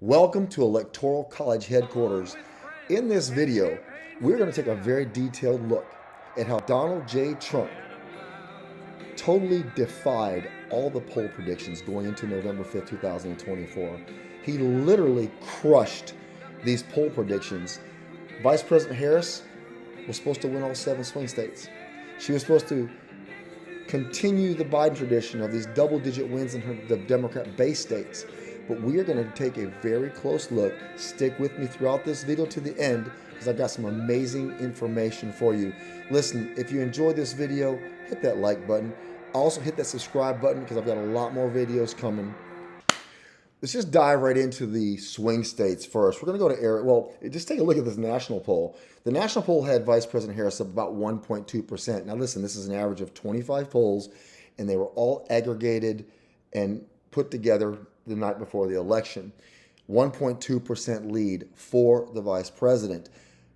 Welcome to Electoral College headquarters. In this video, we're going to take a very detailed look at how Donald J. Trump totally defied all the poll predictions going into November 5th, 2024. He literally crushed these poll predictions. Vice President Harris was supposed to win all 7 swing states. She was supposed to continue the Biden tradition of these double-digit wins in the Democrat base states. But we are going to take a very close look. Stick with me throughout this video to the end because I've got some amazing information for you. Listen, if you enjoyed this video, hit that like button. Also hit that subscribe button because I've got a lot more videos coming. Let's just dive right into the swing states first. We're going to go to just take a look at this national poll. The national poll had Vice President Harris up about 1.2%. Now listen, this is an average of 25 polls, and they were all aggregated and put together the night before the election. 1.2% lead for the vice president.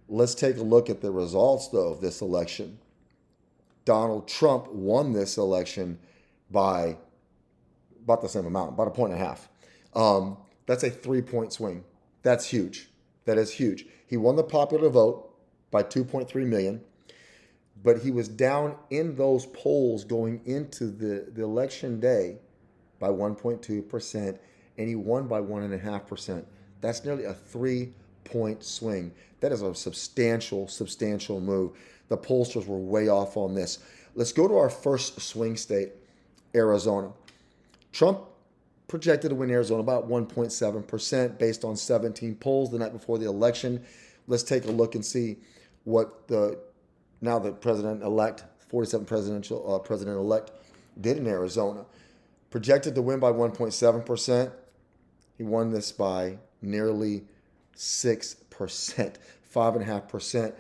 Let's take a look at the results, though, of this election. Donald Trump won this election by about the same amount, about 1.5. That's a 3-point swing. That's huge. That is huge. He won the popular vote by 2.3 million, but he was down in those polls going into the election day by 1.2%, and he won by 1.5%. That's nearly a 3-point swing. That is a substantial move. The pollsters were way off on this. Let's go to our first swing state, Arizona. Trump projected to win Arizona about 1.7% based on 17 polls the night before the election. Let's take a look and see what the president-elect, 47th president-elect did in Arizona. Projected to win by 1.7%. He won this by nearly 6%, 5.5%.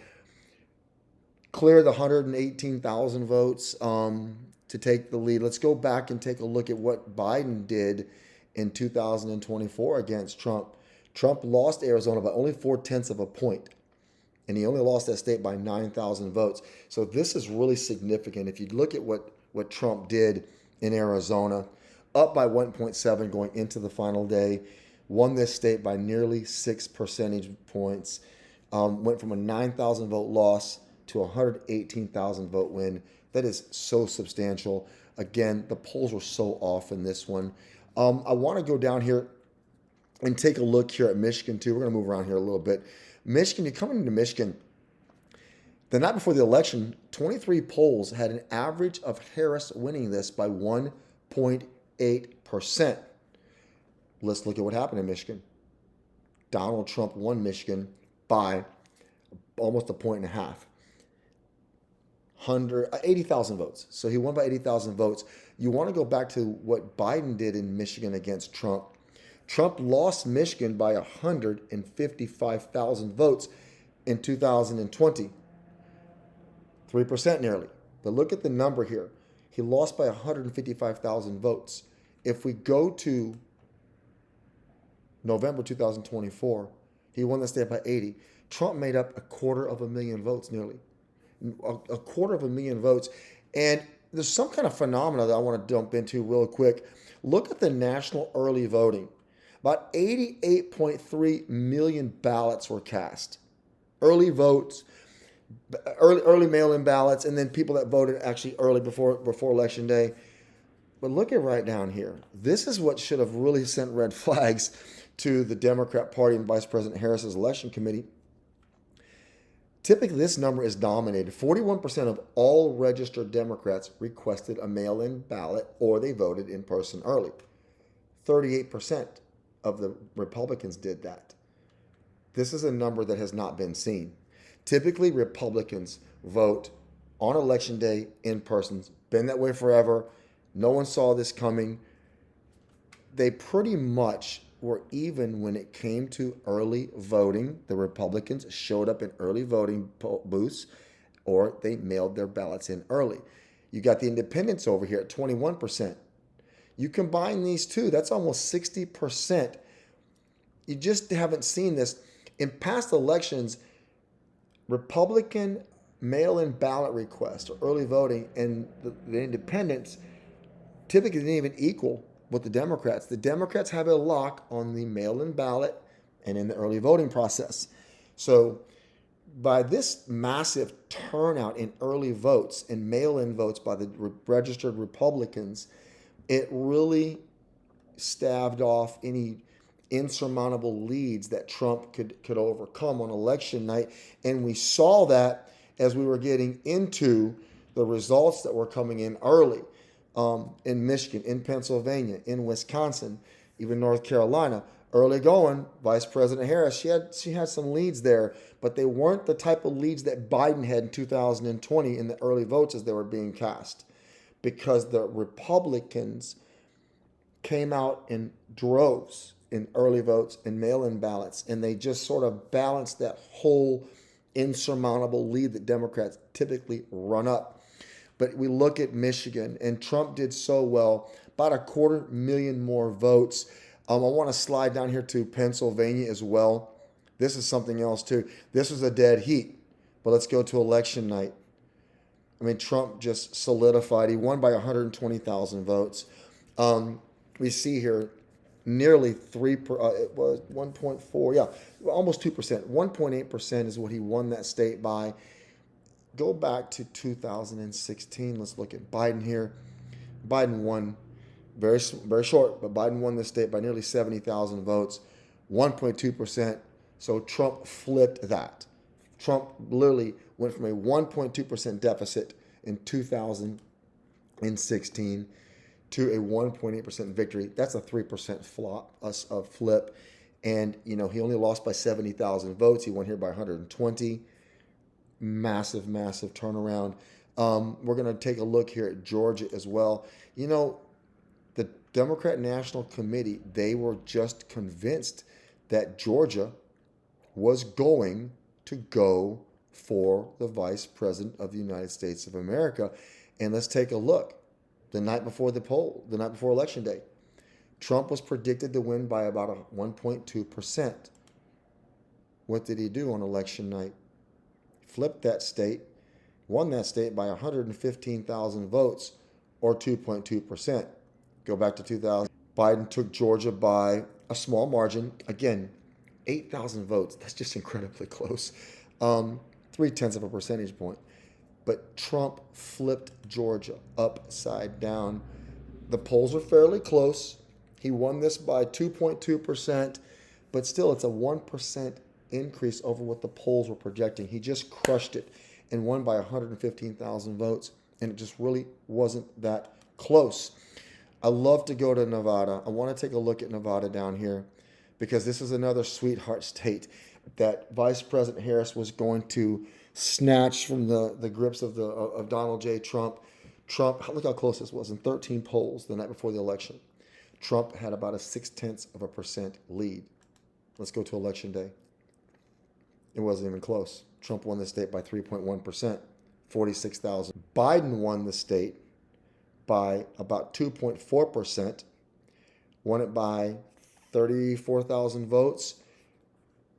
Cleared the 118,000 votes to take the lead. Let's go back and take a look at what Biden did in 2024 against Trump. Trump lost Arizona by only 0.4 of a point, and he only lost that state by 9,000 votes. So this is really significant. If you look at what Trump did in Arizona, up by 1.7 going into the final day, won this state by nearly 6 percentage points, went from a 9,000 vote loss to a 118,000 vote win. That is so substantial. Again, the polls were so off in this one. I want to go down here and take a look here at Michigan too. We're going to move around here a little bit. Michigan, you're coming into Michigan. The night before the election, 23 polls had an average of Harris winning this by 1.8%. Let's look at what happened in Michigan. Donald Trump won Michigan by almost 1.5 points. 80,000 votes. So he won by 80,000 votes. You want to go back to what Biden did in Michigan against Trump. Trump lost Michigan by 155,000 votes in 2020. 3% nearly. But look at the number here. He lost by 155,000 votes. If we go to November 2024, he won the state by 80. Trump made up 250,000 votes nearly. 250,000 votes. And there's some kind of phenomena that I want to dump into real quick. Look at the national early voting. About 88.3 million ballots were cast. Early votes, early mail-in ballots, and then people that voted actually early before election day. But look at right down here. This is what should have really sent red flags to the Democrat Party and Vice President Harris's election committee. Typically, this number is dominated. 41% of all registered Democrats requested a mail-in ballot or they voted in person early. 38% of the Republicans did that. This is a number that has not been seen. Typically, Republicans vote on election day in person. It's been that way forever. No one saw this coming. They pretty much were even when it came to early voting. The Republicans showed up in early voting booths or they mailed their ballots in early. You got the independents over here at 21%. You combine these two, that's almost 60%. You just haven't seen this. In past elections, Republican mail-in ballot requests or early voting and the independents typically didn't even equal with the Democrats. The Democrats have a lock on the mail-in ballot and in the early voting process. So by this massive turnout in early votes and mail-in votes by the registered Republicans, it really staved off any insurmountable leads that Trump could overcome on election night. And we saw that as we were getting into the results that were coming in early, in Michigan, in Pennsylvania, in Wisconsin, even North Carolina. Early going, Vice President Harris, she had some leads there, but they weren't the type of leads that Biden had in 2020 in the early votes as they were being cast, because the Republicans came out in droves in early votes and mail-in ballots, and they just sort of balanced that whole insurmountable lead that Democrats typically run up. But we look at Michigan, and Trump did so well, about 250,000 more votes. I want to slide down here to Pennsylvania as well. This is something else too. This was a dead heat, but let's go to election night. I mean, Trump just solidified. He won by 120,000 votes. We see here nearly it was 1.4, yeah, almost 2%. 1.8% is what he won that state by. Go back to 2016. Let's look at Biden here. Biden won very short, but Biden won this state by nearly 70,000 votes, 1.2%. So Trump flipped that. Trump literally went from a 1.2% deficit in 2016 to a 1.8% victory. That's a 3% flip. And, he only lost by 70,000 votes. He won here by 120. Massive, massive turnaround. We're going to take a look here at Georgia as well. The Democrat National Committee, they were just convinced that Georgia was going to go for the Vice President of the United States of America. And let's take a look. The night before Election Day, Trump was predicted to win by about 1.2%. What did he do on election night? Flipped that state, won that state by 115,000 votes, or 2.2%. Go back to 2000. Biden took Georgia by a small margin. Again, 8,000 votes. That's just incredibly close. 0.3 of a percentage point. But Trump flipped Georgia upside down. The polls are fairly close. He won this by 2.2%, but still it's a 1% increase over what the polls were projecting. He just crushed it and won by 115,000 votes, and it just really wasn't that close. I love to go to Nevada. I want to take a look at Nevada down here, because this is another sweetheart state that Vice President Harris was going to snatch from the grips of Donald J. Trump. Look how close this was in 13 polls the night before the election. Trump had about a 0.6% lead. Let's go to election day. It wasn't even close. Trump won the state by 3.1%, 46,000. Biden won the state by about 2.4%, won it by 34,000 votes.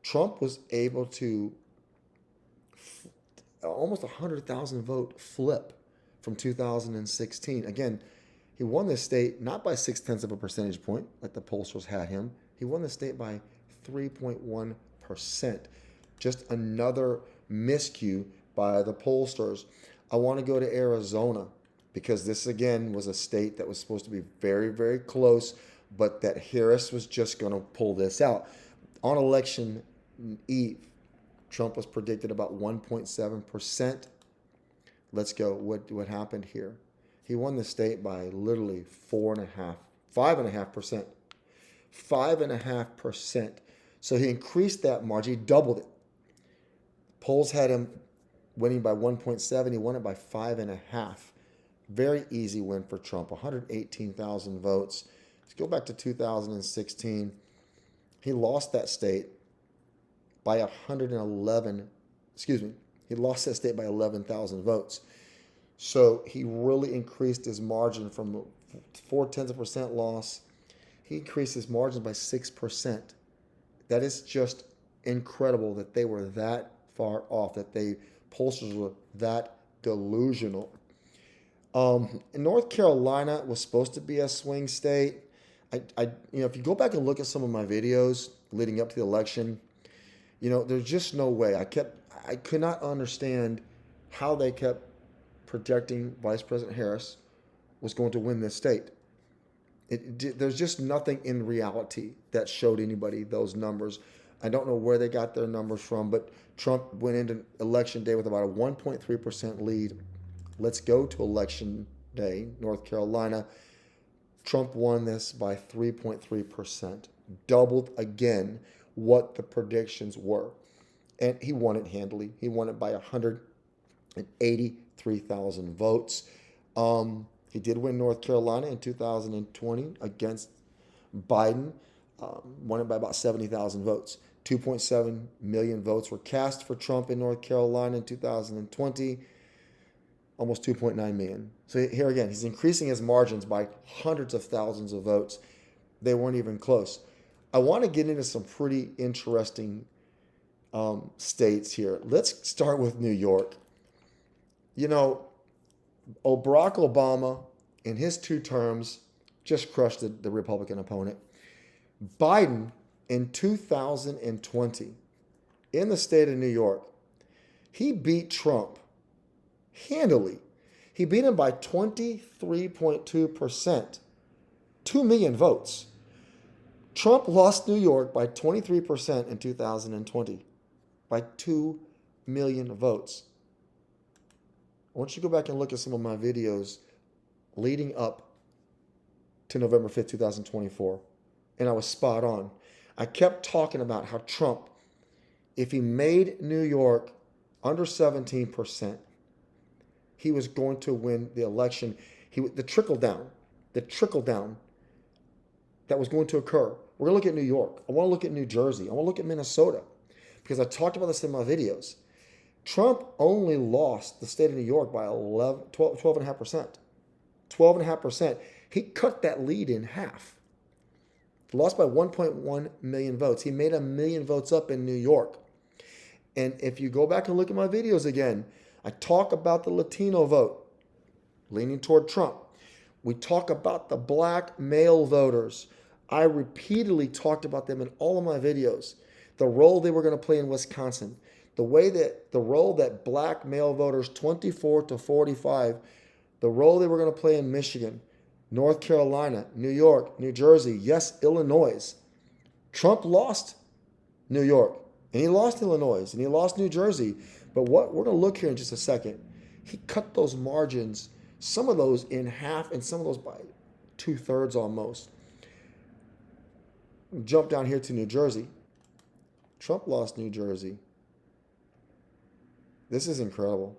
Trump was able to almost 100,000 vote flip from 2016. Again, he won this state not by 0.6 of a percentage point like the pollsters had him. He won the state by 3.1%. Just another miscue by the pollsters. I want to go to Arizona, because this again was a state that was supposed to be very, very close, but that Harris was just going to pull this out. On election eve, Trump was predicted about 1.7%. Let's go. What happened here? He won the state by literally 5.5%. 5.5%. So he increased that margin. He doubled it. Polls had him winning by 1.7. He won it by 5.5. Very easy win for Trump. 118,000 votes. Let's go back to 2016. He lost that state by 111. He lost that state by 11,000 votes. So he really increased his margin from 0.4% loss. He increased his margin by 6%. That is just incredible that they were that far off, that pollsters were that delusional. North Carolina was supposed to be a swing state. if you go back and look at some of my videos leading up to the election, there's just no way. I could not understand how they kept projecting Vice President Harris was going to win this state. There's just nothing in reality that showed anybody those numbers. I don't know where they got their numbers from, but Trump went into election day with about a 1.3% lead. Let's go to election day, North Carolina. Trump won this by 3.3%, doubled again what the predictions were. And he won it handily. He won it by 183,000 votes. He did win North Carolina in 2020 against Biden, won it by about 70,000 votes. 2.7 million votes were cast for Trump in North Carolina in 2020, almost 2.9 million. So here again, he's increasing his margins by hundreds of thousands of votes. They weren't even close. I want to get into some pretty interesting states here. Let's start with New York. Barack Obama, in his 2 terms, just crushed the Republican opponent. Biden, in 2020, in the state of New York, he beat Trump handily. He beat him by 23.2%, 2 million votes. Trump lost New York by 23% in 2020, by 2 million votes. I want you to go back and look at some of my videos leading up to November 5th, 2024. And I was spot on. I kept talking about how Trump, if he made New York under 17%, he was going to win the election. The trickle down that was going to occur. We're going to look at New York. I want to look at New Jersey. I want to look at Minnesota, because I talked about this in my videos. Trump only lost the state of New York by 12.5%. 12.5%. He cut that lead in half. He lost by 1.1 million votes. He made 1 million votes up in New York. And if you go back and look at my videos again, I talk about the Latino vote leaning toward Trump. We talk about the black male voters. I repeatedly talked about them in all of my videos. The role they were going to play in Wisconsin. The role that black male voters 24 to 45, the role they were going to play in Michigan, North Carolina, New York, New Jersey, yes, Illinois. Trump lost New York, and he lost Illinois, and he lost New Jersey. But what we're going to look here in just a second, he cut those margins, some of those in half, and some of those by 2/3 almost. Jump down here to New Jersey. Trump lost New Jersey. This is incredible.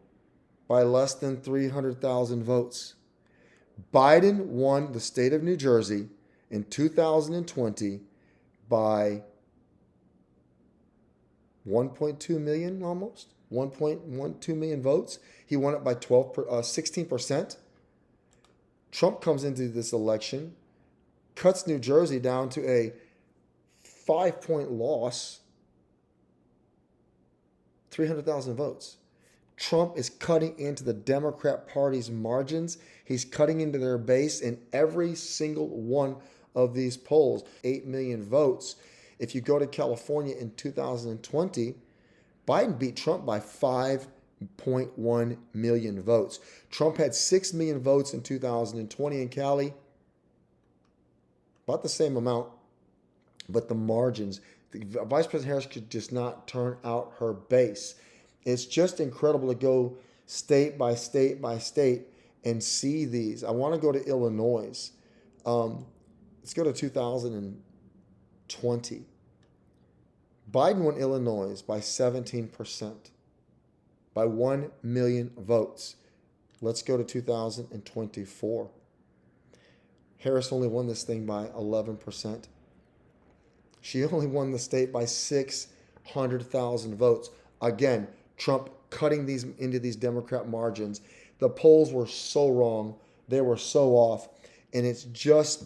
By less than 300,000 votes. Biden won the state of New Jersey in 2020 by 1.2 million almost. 1.12 million votes. He won it by 16%. Trump comes into this election, cuts New Jersey down to a 5-point loss, 300,000 votes. Trump is cutting into the Democrat Party's margins. He's cutting into their base in every single one of these polls. 8 million votes. If you go to California in 2020, Biden beat Trump by 5.1 million votes. Trump had 6 million votes in 2020 in Cali. About the same amount, but the margins. Vice President Harris could just not turn out her base. It's just incredible to go state by state by state and see these. I want to go to Illinois. Let's go to 2020. Biden won Illinois by 17%, by 1 million votes. Let's go to 2024. Harris only won this thing by 11%. She only won the state by 600,000 votes. Again, Trump cutting these into these Democrat margins. The polls were so wrong. They were so off. And it's just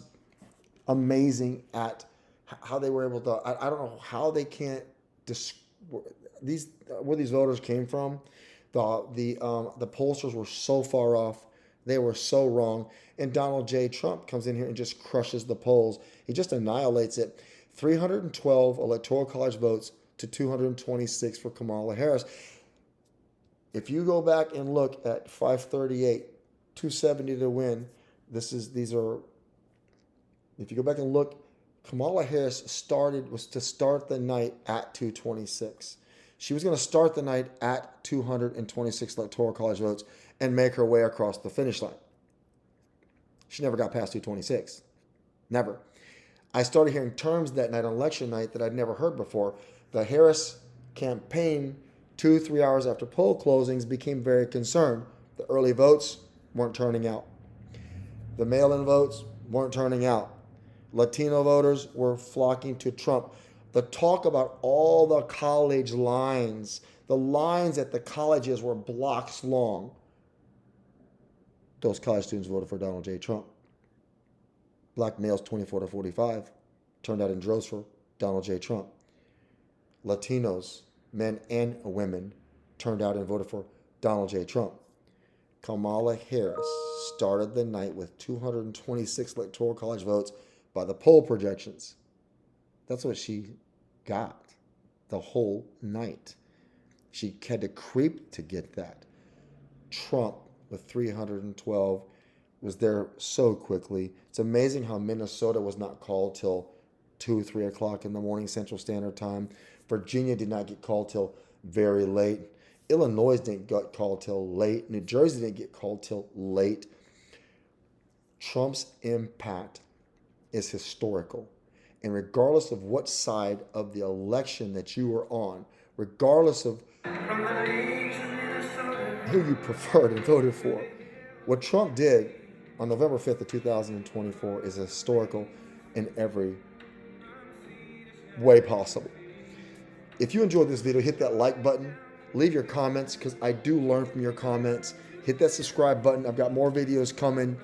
amazing at how they were able to, I don't know how they can't, where these voters came from. The pollsters were so far off. They were so wrong. And Donald J. Trump comes in here and just crushes the polls. He just annihilates it. 312 Electoral College votes to 226 for Kamala Harris. If you go back and look at 538, 270 to win, if you go back and look, Kamala Harris was to start the night at 226. She was going to start the night at 226 Electoral College votes and make her way across the finish line. She never got past 226. Never. I started hearing terms that night on election night that I'd never heard before. The Harris campaign, 2-3 hours after poll closings, became very concerned. The early votes weren't turning out. The mail-in votes weren't turning out. Latino voters were flocking to Trump. The talk about all the college lines, the lines at the colleges were blocks long. Those college students voted for Donald J. Trump. Black males 24 to 45 turned out in droves for Donald J. Trump. Latinos, men and women, turned out and voted for Donald J. Trump. Kamala Harris started the night with 226 Electoral College votes by the poll projections. That's what she got the whole night. She had to creep to get that. Trump with 312 was there so quickly. It's amazing how Minnesota was not called till 2-3 o'clock in the morning Central Standard Time. Virginia did not get called till very late. Illinois didn't get called till late. New Jersey didn't get called till late. Trump's impact is historical. And regardless of what side of the election that you were on, regardless of who you preferred and voted for, what Trump did on November 5th of 2024 is historical in every way possible. If you enjoyed this video, hit that like button. Leave your comments because I do learn from your comments. Hit that subscribe button. I've got more videos coming.